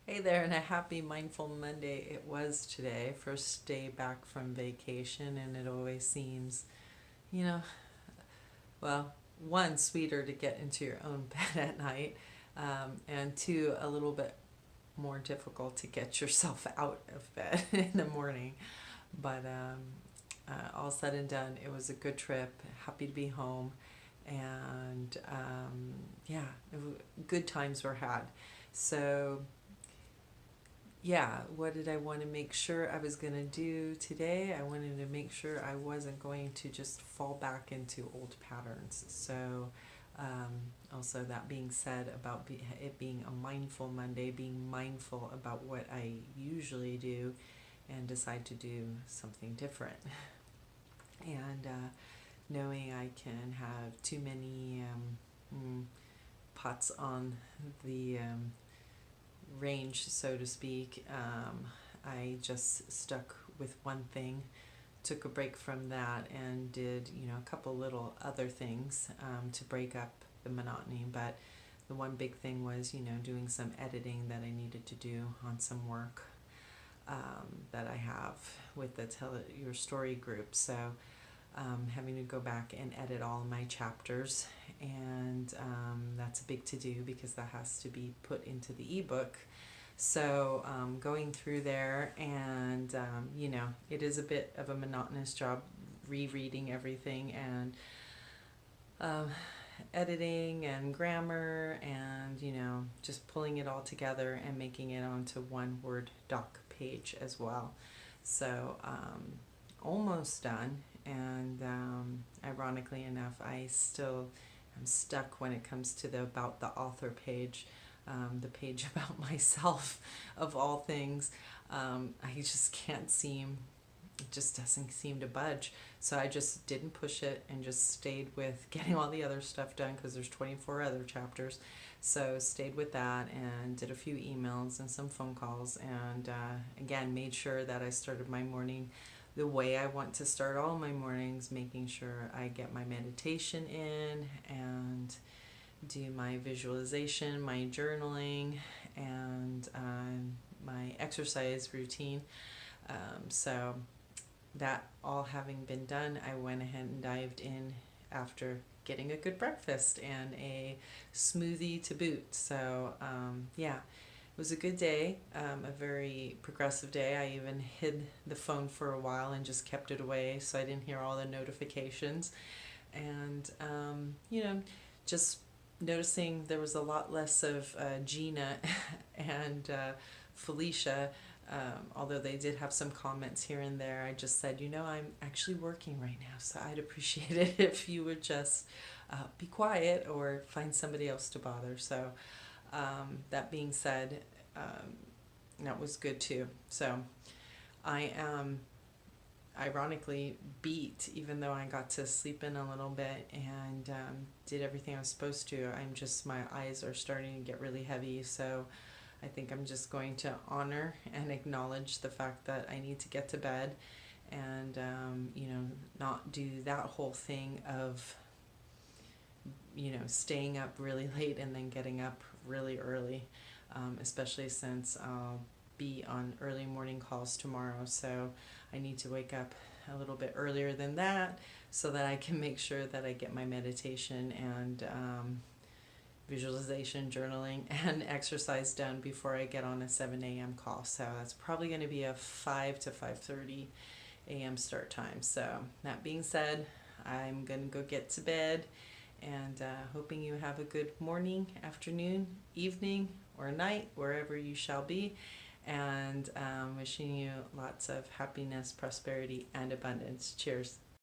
Hey there, and a happy Mindful Monday it was today. First day back from vacation, and it always seems, you know, well, one, sweeter to get into your own bed at night, and two, a little bit more difficult to get yourself out of bed in the morning. But all said and done, it was a good trip. Happy to be home, and yeah, good times were had. So yeah, what did I want to make sure I was going to do today? I wanted to make sure I wasn't going to just fall back into old patterns. So, also, that being said, about it being a mindful Monday, being mindful about what I usually do and decide to do something different. And knowing I can have too many pots on the range, so to speak. I just stuck with one thing, took a break from that, and did a couple little other things to break up the monotony. But the one big thing was doing some editing that I needed to do on some work that I have with the Tell Your Story group. So having to go back and edit all of my chapters, and that's a big to do because that has to be put into the ebook. So going through there, and it is a bit of a monotonous job rereading everything and um, editing and grammar, and just pulling it all together and making it onto one Word doc page as well. So almost done, and ironically enough, I still am stuck when it comes to the about the author page, the page about myself, of all things. I just can't seem, it just doesn't seem to budge. So I just didn't push it and just stayed with getting all the other stuff done because there's 24 other chapters. So stayed with that and did a few emails and some phone calls, and again made sure that I started my morning the way I want to start all my mornings, making sure I get my meditation in and do my visualization, my journaling, and my exercise routine. So that all having been done, I went ahead and dived in after getting a good breakfast and a smoothie to boot. So yeah, it was a good day, a very progressive day. I even hid the phone for a while and just kept it away so I didn't hear all the notifications. And just noticing there was a lot less of Gina and Felicia. Although they did have some comments here and there, I just said, I'm actually working right now, so I'd appreciate it if you would just be quiet or find somebody else to bother. So, that being said, that was good too. So, I am ironically beat, even though I got to sleep in a little bit and did everything I was supposed to. My eyes are starting to get really heavy, so I think I'm just going to honor and acknowledge the fact that I need to get to bed, and not do that whole thing of staying up really late and then getting up really early, especially since I'll be on early morning calls tomorrow. So I need to wake up a little bit earlier than that so that I can make sure that I get my meditation and visualization, journaling, and exercise done before I get on a 7 a.m. call. So that's probably going to be a 5 to 5:30 a.m. start time. So that being said, I'm going to go get to bed, and hoping you have a good morning, afternoon, evening, or night, wherever you shall be. And wishing you lots of happiness, prosperity, and abundance. Cheers.